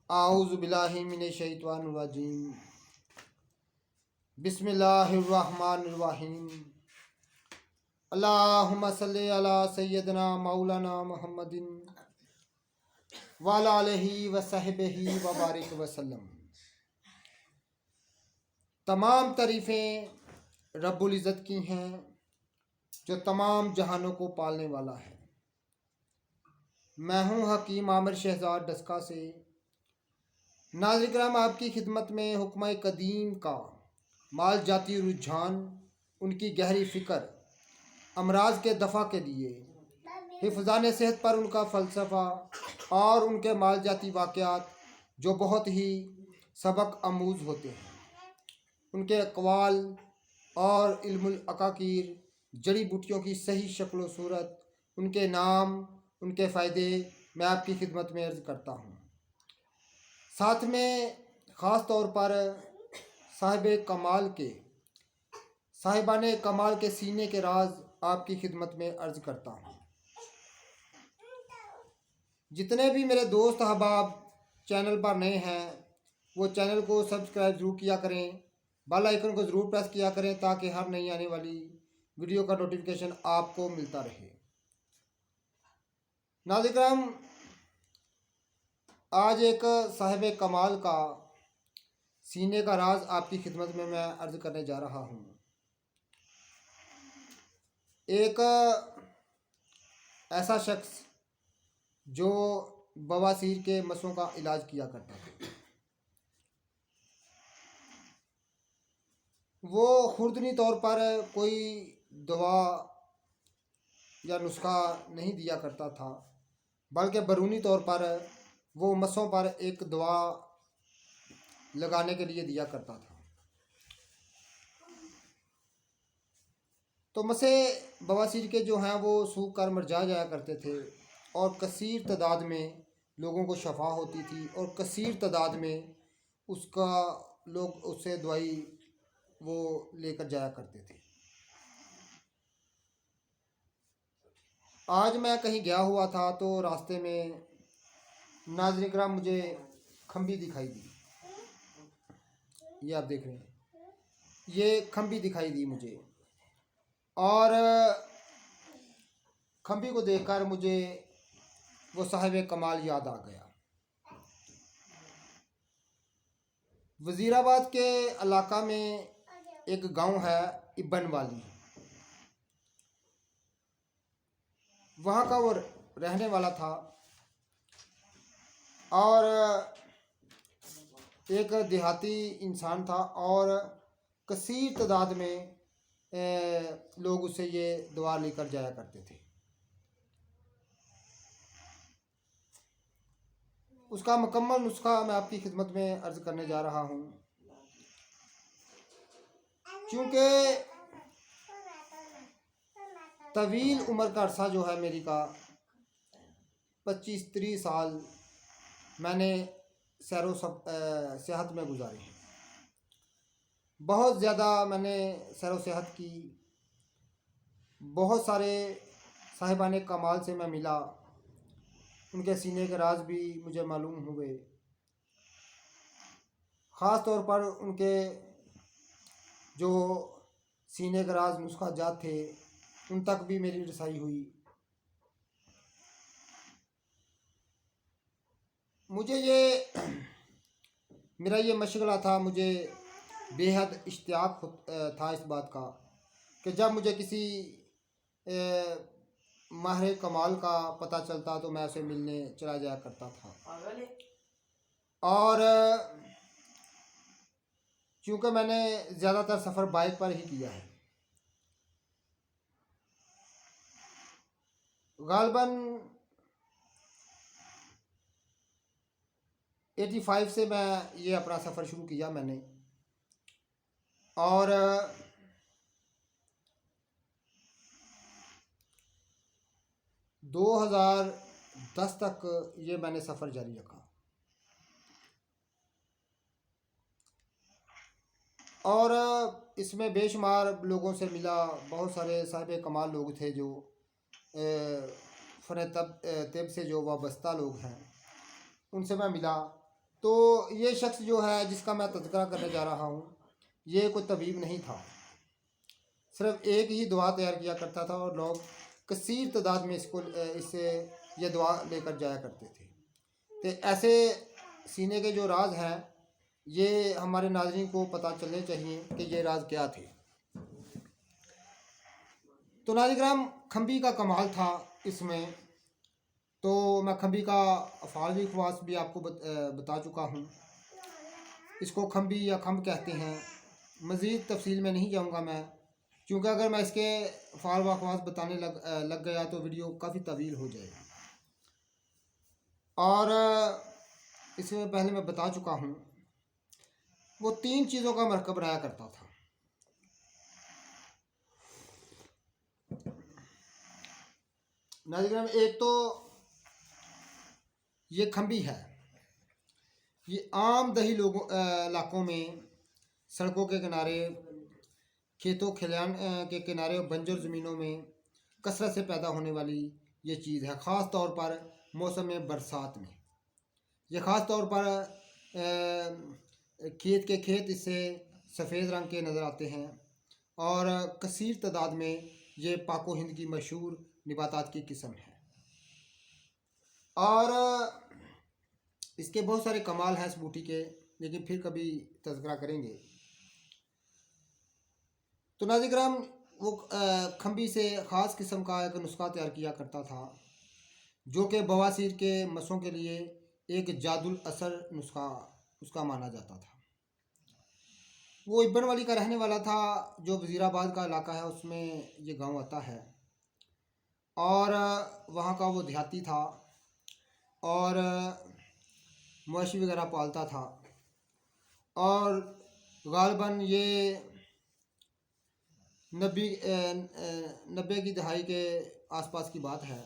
आऊज़ु बिल्लाहि मिनश शैतानिर रजीम। बिस्मिल्लाहिर्रहमानिर्रहीम। अल्लाहुम्मा सल्लि अला सय्यदना मौलाना मुहम्मदिन व अला आलिहि व सहबिही व बारिक वसल्लम। तमाम तारीफ़ें रब्बुल इज़्ज़त की हैं जो तमाम जहानों को पालने वाला है। मैं हूँ हकीम आमिर शहजाद डस्का से। नाज़रीन किराम, आपकी खिदमत में हुक्म कदीम का माल जाती रुझान, उनकी गहरी फ़िक्र, अमराज के दफ़ा के लिए हिफ़्ज़ान सेहत पर उनका फ़लसफ़ा और उनके माल जाती वाक़यात जो बहुत ही सबक आमूज़ होते हैं, उनके अक़वाल और इल्मुल अकाकीर, जड़ी बूटियों की सही शक्ल व सूरत, उनके नाम, उनके फ़ायदे मैं आपकी खिदमत में अर्ज़ करता हूँ। साथ में ख़ास तौर पर साहिबाने कमाल के सीने के राज आपकी खिदमत में अर्ज़ करता हूँ। जितने भी मेरे दोस्त अहबाब चैनल पर नए हैं वो चैनल को सब्सक्राइब ज़रूर किया करें, बेल आइकन को ज़रूर प्रेस किया करें ताकि हर नई आने वाली वीडियो का नोटिफिकेशन आपको मिलता रहे। नाज़रीन किराम, आज एक साहिब कमाल का सीने का राज आपकी खिदमत में मैं अर्ज़ करने जा रहा हूँ। एक ऐसा शख्स जो बवासीर के मसों का इलाज किया करता था, वो खुर्दनी तौर पर कोई दवा या नुस्खा नहीं दिया करता था, बल्कि बैरूनी तौर पर वो मसों पर एक दवा लगाने के लिए दिया करता था। तो मसे बवासीर के जो हैं वो सूख कर मरझा जाया करते थे और कसीर तादाद में लोगों को शफा होती थी और कसीर तादाद में उसका लोग उससे दवाई वो लेकर जाया करते थे। आज मैं कहीं गया हुआ था तो रास्ते में नाज़रीन किराम मुझे खंबी दिखाई दी। ये आप देख रहे हैं, ये खंबी दिखाई दी मुझे, और खंबी को देखकर मुझे वो साहिब कमाल याद आ गया। वज़ीराबाद के इलाका में एक गांव है इब्बन वाली, वहाँ का वो रहने वाला था और एक देहाती इंसान था और कसीर तादाद में लोग उससे ये दुआ लेकर जाया करते थे। उसका मुकम्मल नुस्खा मैं आपकी खिदमत में अर्ज़ करने जा रहा हूँ। क्योंकि तवील उम्र का अरसा जो है मेरी का 25-30 साल मैंने सैरो सेहत में गुजारी है। बहुत ज़्यादा मैंने सैरो सेहत की, बहुत सारे साहिबाने कमाल से मैं मिला, उनके सीने के राज भी मुझे मालूम हुए। ख़ास तौर पर उनके जो सीने के राज नुस्खा जात थे उन तक भी मेरी रसाई हुई। मुझे ये मेरा ये मशगला था, मुझे बेहद इश्तियाक था इस बात का कि जब मुझे किसी माहिर कमाल का पता चलता तो मैं उसे मिलने चला जाया करता था। और चूँकि मैंने ज़्यादातर सफ़र बाइक पर ही किया है, गालबन 85 से मैं ये अपना सफ़र शुरू किया मैंने, और 2010 तक ये मैंने सफ़र जारी रखा। और इसमें बेशुमार लोगों से मिला, बहुत सारे साहिब कमाल लोग थे जो फ़न तिब से जो वाबस्ता लोग हैं, उनसे मैं मिला तो ये शख्स जो है जिसका मैं तज़किरा करने जा रहा हूँ, ये कोई तबीब नहीं था। सिर्फ एक ही दवा तैयार किया करता था और लोग कसीर तादाद में इससे ये दवा लेकर जाया करते थे। तो ऐसे सीने के जो राज हैं ये हमारे नाज़रीन को पता चलने चाहिए कि ये राज क्या थे। तो नाज़रीन, खंबी का कमाल था इसमें। तो मैं खंबी का अफ़ाली ख़वास भी आपको बता चुका हूँ। इसको खंबी या खम्ब कहते हैं। मज़ीद तफसील में नहीं जाऊँगा मैं, क्योंकि अगर मैं इसके फ़ाल व ख़वास बताने लग गया तो वीडियो काफ़ी तवील हो जाएगी। और इससे पहले मैं बता चुका हूँ, वो 3 चीज़ों का मरकब रहा करता था। नाज़रीन, एक तो ये खंबी है। ये आम दही लोगों इलाकों में सड़कों के किनारे, खेतों खलिहान के किनारे और बंजर ज़मीनों में कसरत से पैदा होने वाली ये चीज़ है, ख़ास तौर पर मौसम बरसात में। ये ख़ास तौर पर खेत के खेत इससे सफ़ेद रंग के नज़र आते हैं और कसीर तादाद में ये पाको हिंद की मशहूर निबातात की किस्म है। और इसके बहुत सारे कमाल हैं इस बूटी के, लेकिन फिर कभी तज़किरा करेंगे। तो नाज़रीन, वो खंबी से ख़ास किस्म का एक नुस्खा तैयार किया करता था, जो कि बवासीर के मसों के लिए एक जादुल असर नुस्खा उसका माना जाता था। वो इब्बन वाली का रहने वाला था, जो वज़ीराबाद का इलाका है उसमें ये गांव आता है। और वहाँ का वो देहाती था और मवेशी वगैरह पालता था। और गालिबन ये 90 की दहाई के आसपास की बात है।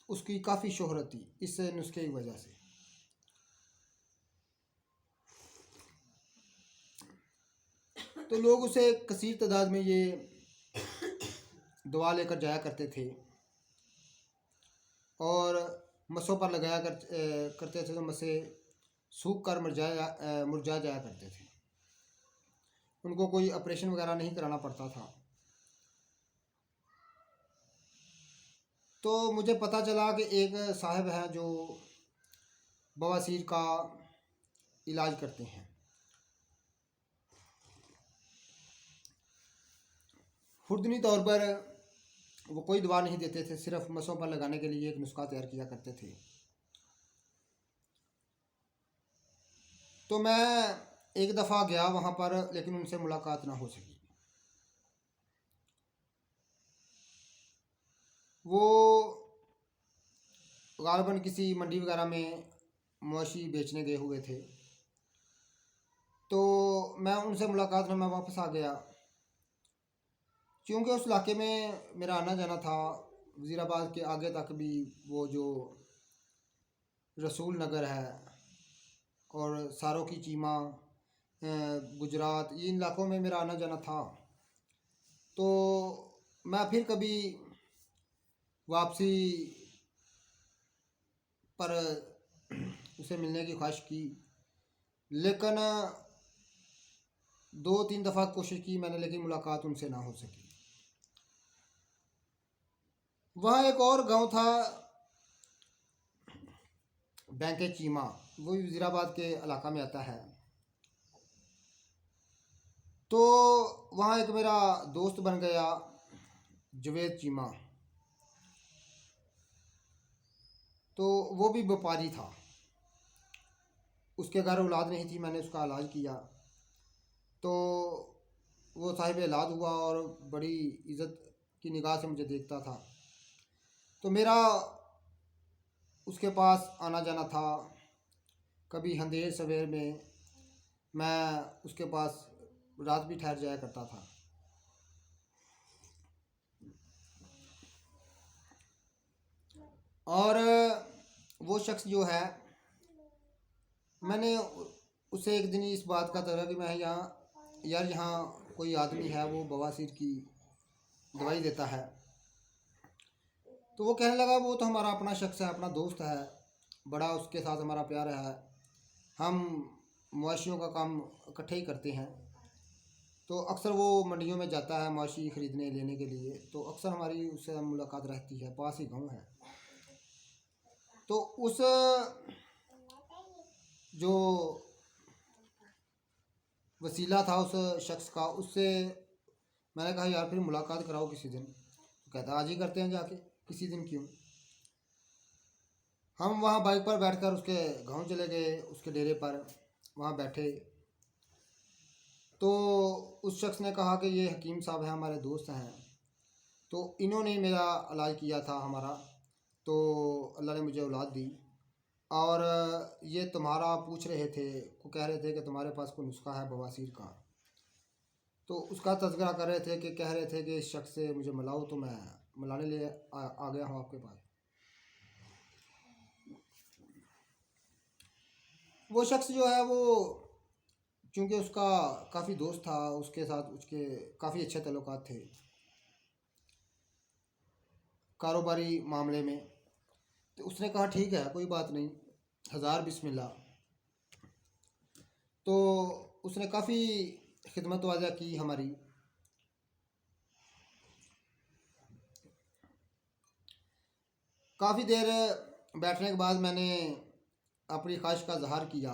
उसकी काफ़ी शोहरत थी इस नुस्खे की वजह से। तो लोग उसे कसीर तादाद में ये दवा लेकर जाया करते थे और मसों पर लगाया करते थे, तो मसे सूख कर मुरझा जाया करते थे। उनको कोई ऑपरेशन वगैरह नहीं कराना पड़ता था। तो मुझे पता चला कि एक साहब है जो बवासीर का इलाज करते हैं। खुर्दनी तौर पर वो कोई दवा नहीं देते थे, सिर्फ मसों पर लगाने के लिए एक नुस्खा तैयार किया करते थे। तो मैं एक दफ़ा गया वहाँ पर, लेकिन उनसे मुलाकात ना हो सकी। वो गालिबन किसी मंडी वगैरह में मवेशी बेचने गए हुए थे। तो मैं उनसे मुलाकात में मैं वापस आ गया, क्योंकि उस इलाके में मेरा आना जाना था। वज़ीराबाद के आगे तक भी वो जो रसूल नगर है और सारों की चीमा, गुजरात, इन इलाकों में मेरा आना जाना था। तो मैं फिर कभी वापसी पर उसे मिलने की ख्वाहिश की, लेकिन 2-3 दफ़ा कोशिश की मैंने, लेकिन मुलाकात उनसे ना हो सकी। वहाँ एक और गांव था बैंके चीमा, वो भी वज़ीराबाद के इलाका में आता है। तो वहाँ एक मेरा दोस्त बन गया, जवेद चीमा। तो वो भी व्यापारी था, उसके घर औलाद नहीं थी। मैंने उसका इलाज किया तो वो साहिब इलाज हुआ और बड़ी इज़्ज़त की निगाह से मुझे देखता था। तो मेरा उसके पास आना जाना था। कभी अंधेर सवेर में मैं उसके पास रात भी ठहर जाया करता था। और वो शख्स जो है, मैंने उसे एक दिन इस बात का तज़किरा कि मैं यहाँ कोई आदमी है वो बवासीर की दवाई देता है। तो वो कहने लगा वो तो हमारा अपना शख्स है, अपना दोस्त है, बड़ा उसके साथ हमारा प्यार है, हम मवेशियों का काम इकट्ठे ही करते हैं। तो अक्सर वो मंडियों में जाता है मवेशी ख़रीदने लेने के लिए, तो अक्सर हमारी उससे मुलाकात रहती है, पास ही गांव है। तो उस जो वसीला था उस शख्स का, उससे मैंने कहा यार फिर मुलाकात कराओ किसी दिन। तो कहता आज ही करते हैं जाके, किसी दिन क्यों। हम वहाँ बाइक पर बैठकर उसके गांव चले गए, उसके डेरे पर वहाँ बैठे। तो उस शख्स ने कहा कि ये हकीम साहब हैं, हमारे दोस्त हैं, तो इन्होंने मेरा इलाज किया था हमारा, तो अल्लाह ने मुझे औलाद दी। और ये तुम्हारा पूछ रहे थे, को कह रहे थे कि तुम्हारे पास कोई नुस्खा है बवासीर का। तो उसका तज़किरा कर रहे थे कि कह रहे थे कि इस शख्स से मुझे मिलाओ, तो मैं मिलाने लिए आ गया हूँ आपके पास। वो शख्स जो है वो, चूँकि उसका काफ़ी दोस्त था, उसके साथ उसके काफ़ी अच्छे ताल्लुकात थे कारोबारी मामले में। तो उसने कहा ठीक है कोई बात नहीं, हज़ार बिस्मिल्लाह। तो उसने काफ़ी खिदमत वाजा की हमारी। काफ़ी देर बैठने के बाद मैंने अपनी ख्वाहिश का इजहार किया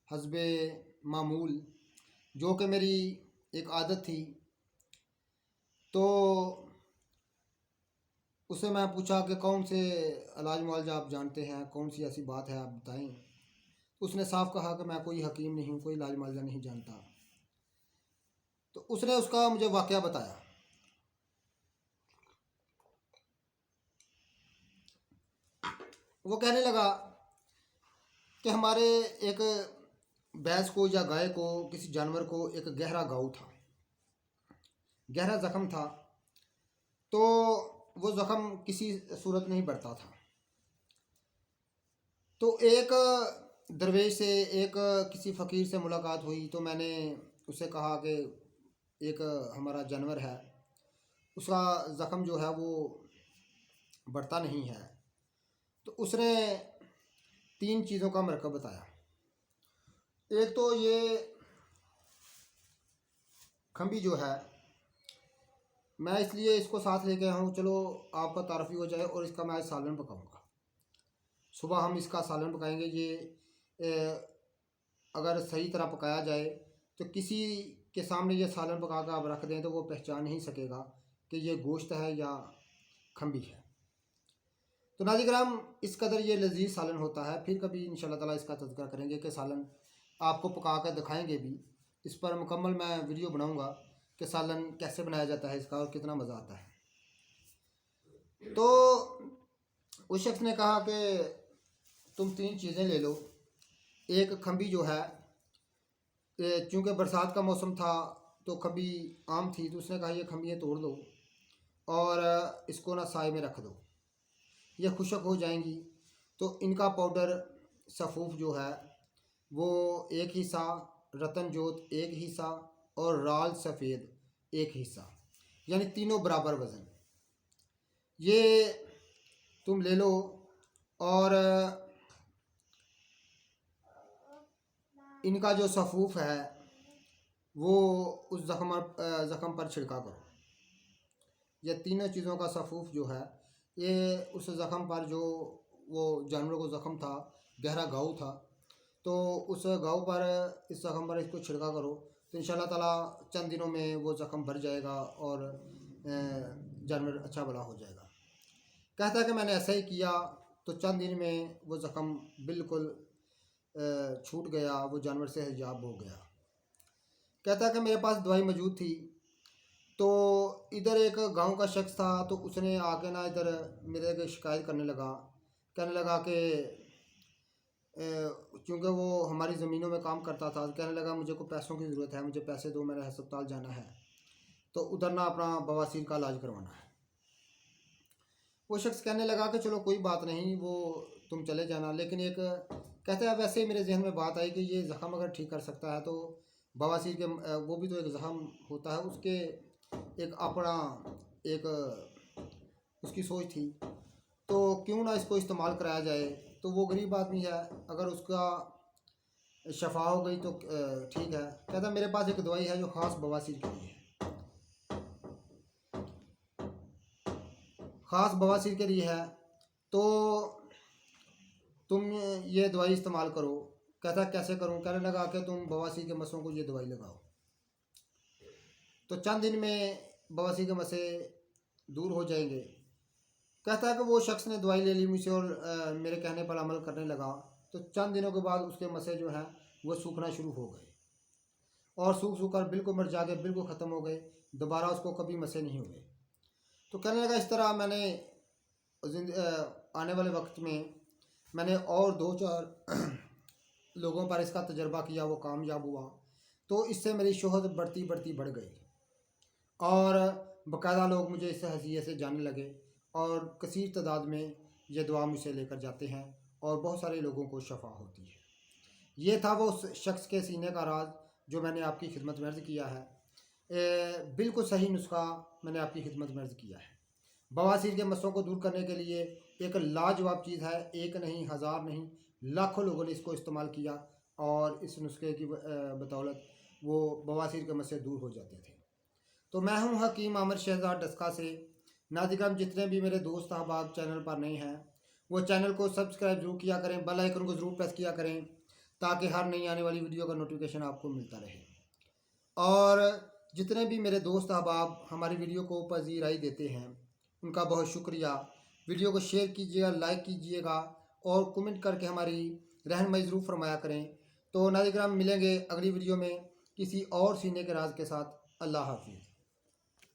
हस्बे मामूल, जो कि मेरी एक आदत थी। तो उससे मैं पूछा कि कौन से इलाज मुआवजा आप जानते हैं, कौन सी ऐसी बात है आप बताएं। उसने साफ कहा कि मैं कोई हकीम नहीं हूँ, कोई इलाज मुआवजा नहीं जानता। तो उसने उसका मुझे वाक़या बताया। वो कहने लगा कि हमारे एक भैंस को या गाय को, किसी जानवर को एक गहरा घाव था, गहरा ज़ख्म था। तो वो ज़ख्म किसी सूरत नहीं बढ़ता था। तो एक दरवेश से, एक किसी फ़कीर से मुलाकात हुई। तो मैंने उससे कहा कि एक हमारा जानवर है, उसका ज़ख्म जो है वो बढ़ता नहीं है। तो उसने 3 चीज़ों का मरकब बताया। एक तो ये खंबी जो है, मैं इसलिए इसको साथ लेके आया हूँ, चलो आपका तारफ़ी हो जाए, और इसका मैं आज सालन पकाऊँगा। सुबह हम इसका सालन पकाएंगे। ये अगर सही तरह पकाया जाए तो किसी के सामने ये सालन पका कर आप रख दें तो वो पहचान नहीं सकेगा कि ये गोश्त है या खंबी है। तो नाज़रीन किराम, इस कदर ये लजीज सालन होता है। फिर कभी इंशाल्लाह ताला इसका तज़किरा करेंगे कि सालन आपको पका कर दिखाएँगे भी। इस पर मुकम्मल मैं वीडियो बनाऊँगा कि सालन कैसे बनाया जाता है इसका और कितना मज़ा आता है। तो उस शख्स ने कहा कि तुम 3 चीज़ें ले लो। एक खंबी जो है, चूँकि बरसात का मौसम था तो खंबी आम थी, तो उसने कहा ये खंबियाँ तोड़ दो और इसको ना साए में रख दो, ये खुशक हो जाएंगी। तो इनका पाउडर सफ़ूफ जो है वो 1 हिस्सा, रतन जोत 1 हिस्सा और राल सफ़ेद 1 हिस्सा, यानी तीनों बराबर वज़न, ये तुम ले लो। और इनका जो सफ़ूफ है वो उस ज़ख़म पर छिड़का करो। ये तीनों चीज़ों का सफ़ूफ जो है ये उस ज़ख़म पर, जो वो जानवर को ज़ख़म था, गहरा घाव था, तो उस घाव पर, इस ज़ख़म पर इसको छिड़का करो। तो इंशाल्लाह ताला चंद दिनों में वो ज़ख़म भर जाएगा और जानवर अच्छा भला हो जाएगा। कहता है कि मैंने ऐसा ही किया, तो चंद दिन में वो ज़ख़म बिल्कुल छूट गया, वो जानवर से हिजाब हो गया। कहता है कि मेरे पास दवाई मौजूद थी। तो इधर एक गांव का शख्स था, तो उसने आके ना इधर मेरे को शिकायत करने लगा, कहने लगा कि चूँकि वो हमारी ज़मीनों में काम करता था, कहने लगा मुझे को पैसों की ज़रूरत है, मुझे पैसे दो, मेरा अस्पताल जाना है, तो उधर ना अपना बवासीर का इलाज करवाना है। वो शख्स कहने लगा कि चलो कोई बात नहीं, वो तुम चले जाना। लेकिन एक कहते हैं, वैसे ही मेरे जहन में बात आई कि ये ज़ख़म अगर ठीक कर सकता है तो बवासीर के, वो भी तो एक ज़ख़म होता है, उसके एक अपना एक उसकी सोच थी, तो क्यों ना इसको इस्तेमाल कराया जाए। तो वो गरीब आदमी है, अगर उसका शफा हो गई तो ठीक है। कहता मेरे पास एक दवाई है जो ख़ास बवासीर के लिए है, ख़ास बवासीर के लिए है, तो तुम ये दवाई इस्तेमाल करो। कहता कैसे करूं? कहने लगा कि तुम बवासीर के मसों को ये दवाई लगाओ, तो चंद दिन में बवासीर के मसे दूर हो जाएंगे। कहता है कि वो शख्स ने दवाई ले ली मुझसे और मेरे कहने पर अमल करने लगा, तो चंद दिनों के बाद उसके मसे जो हैं वो सूखना शुरू हो गए और सूख सूख कर बिल्कुल मर जाके बिल्कुल ख़त्म हो गए, दोबारा उसको कभी मसे नहीं हुए। तो कहने लगा इस तरह मैंने आने वाले वक्त में मैंने और 2-4 लोगों पर इसका तजर्बा किया, वो कामयाब हुआ, तो इससे मेरी शोहरत बढ़ती बढ़ती बढ़ गई और बाकायदा लोग मुझे इस हैसियत से जानने लगे और कसीर तादाद में ये दुआ मुझसे लेकर जाते हैं और बहुत सारे लोगों को शफा होती है। ये था वो उस शख्स के सीने का राज जो मैंने आपकी खिदमत में अर्ज़ किया है। बिल्कुल सही नुस्खा मैंने आपकी खिदमत में अर्ज़ किया है। बवासीर के मसलों को दूर करने के लिए एक लाजवाब चीज़ है, एक नहीं, हज़ार नहीं, लाखों लोगों ने इसको इस्तेमाल किया और इस नुस्खे की बदौलत वो बवासीर के मसले दूर हो जाते थे। तो मैं हूँ हकीम आमिर शहजाद डस्का से। नाज़रीन, जितने भी मेरे दोस्त अहबाब चैनल पर नए हैं वो चैनल को सब्सक्राइब ज़रूर किया करें, बेल आइकन को ज़रूर प्रेस किया करें ताकि हर नई आने वाली वीडियो का नोटिफिकेशन आपको मिलता रहे। और जितने भी मेरे दोस्त अहबाब हमारी वीडियो को पजीराई देते हैं उनका बहुत शुक्रिया। वीडियो को शेयर कीजिएगा, लाइक कीजिएगा और कमेंट करके हमारी रहनुमाई ज़रूर फरमाया करें। तो नाज़रीन, मिलेंगे अगली वीडियो में किसी और सीने के राज के साथ। अल्लाह हाफिज़।